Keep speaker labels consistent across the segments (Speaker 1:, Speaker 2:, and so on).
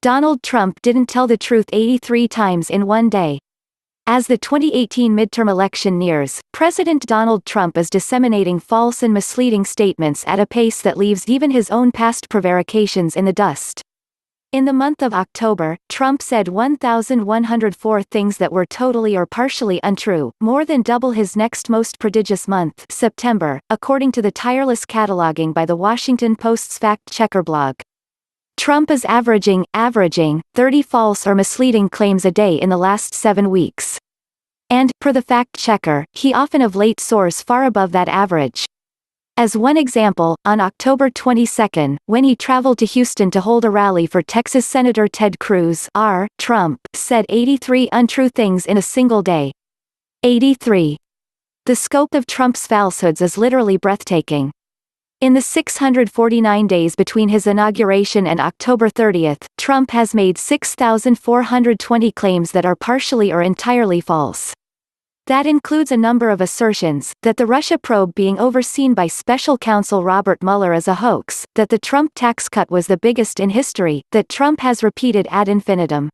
Speaker 1: Donald Trump didn't tell the truth 83 times in one day. As the 2018 midterm election nears, President Donald Trump is disseminating false and misleading statements at a pace that leaves even his own past prevarications in the dust. In the month of October, Trump said 1,104 things that were totally or partially untrue, more than double his next most prodigious month, September, according to the tireless cataloging by the Washington Post's fact-checker blog. Trump is averaging 30 false or misleading claims a day in the last 7 weeks. And, per the fact-checker, he often of late soars far above that average. As one example, on October 22, when he traveled to Houston to hold a rally for Texas Senator Ted Cruz, Trump said 83 untrue things in a single day. 83. The scope of Trump's falsehoods is literally breathtaking. In the 649 days between his inauguration and October 30, Trump has made 6,420 claims that are partially or entirely false. That includes a number of assertions, that the Russia probe being overseen by special counsel Robert Mueller is a hoax, that the Trump tax cut was the biggest in history, that Trump has repeated ad infinitum.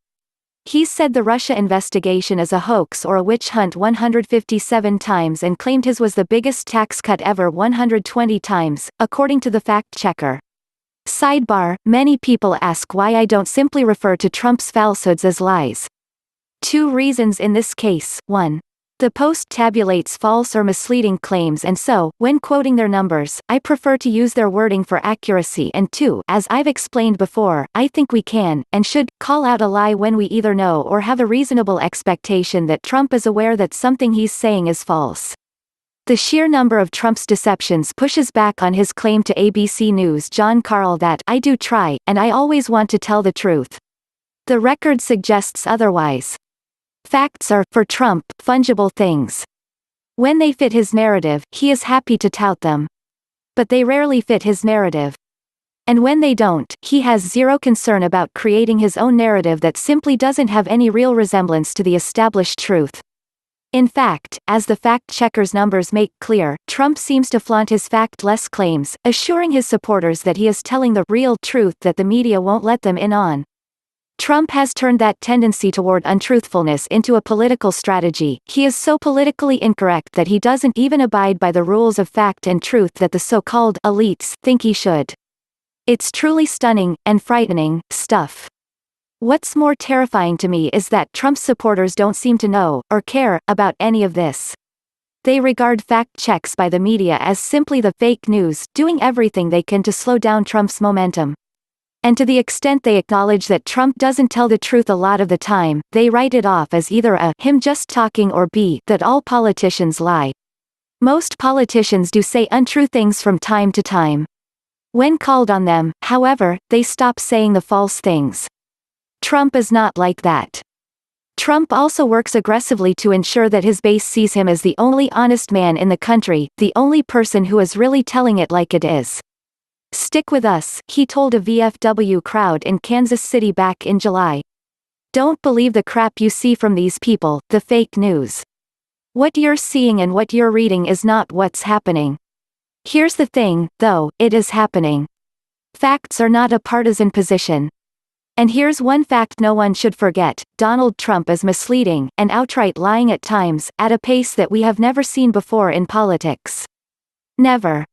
Speaker 1: He's said the Russia investigation is a hoax or a witch hunt 157 times and claimed his was the biggest tax cut ever 120 times, according to the fact-checker. Sidebar: many people ask why I don't simply refer to Trump's falsehoods as lies. 2 reasons in this case. 1. The Post tabulates false or misleading claims, and so, when quoting their numbers, I prefer to use their wording for accuracy, and 2, as I've explained before, I think we can, and should, call out a lie when we either know or have a reasonable expectation that Trump is aware that something he's saying is false. The sheer number of Trump's deceptions pushes back on his claim to ABC News' John Carl that I do try, and I always want to tell the truth. The record suggests otherwise. Facts are, for Trump, fungible things. When they fit his narrative, he is happy to tout them. But they rarely fit his narrative. And when they don't, he has zero concern about creating his own narrative that simply doesn't have any real resemblance to the established truth. In fact, as the fact-checker's numbers make clear, Trump seems to flaunt his fact-less claims, assuring his supporters that he is telling the real truth that the media won't let them in on. Trump has turned that tendency toward untruthfulness into a political strategy. He is so politically incorrect that he doesn't even abide by the rules of fact and truth that the so-called elites think he should. It's truly stunning and frightening stuff. What's more terrifying to me is that Trump's supporters don't seem to know, or care, about any of this. They regard fact checks by the media as simply the fake news, doing everything they can to slow down Trump's momentum. And to the extent they acknowledge that Trump doesn't tell the truth a lot of the time, they write it off as either a him just talking or b that all politicians lie. Most politicians do say untrue things from time to time. When called on them, however, they stop saying the false things. Trump is not like that. Trump also works aggressively to ensure that his base sees him as the only honest man in the country, the only person who is really telling it like it is. Stick with us, he told a VFW crowd in Kansas City back in July. Don't believe the crap you see from these people, the fake news. What you're seeing and what you're reading is not what's happening. Here's the thing, though, it is happening. Facts are not a partisan position. And here's one fact no one should forget: Donald Trump is misleading, and outright lying at times, at a pace that we have never seen before in politics. Never.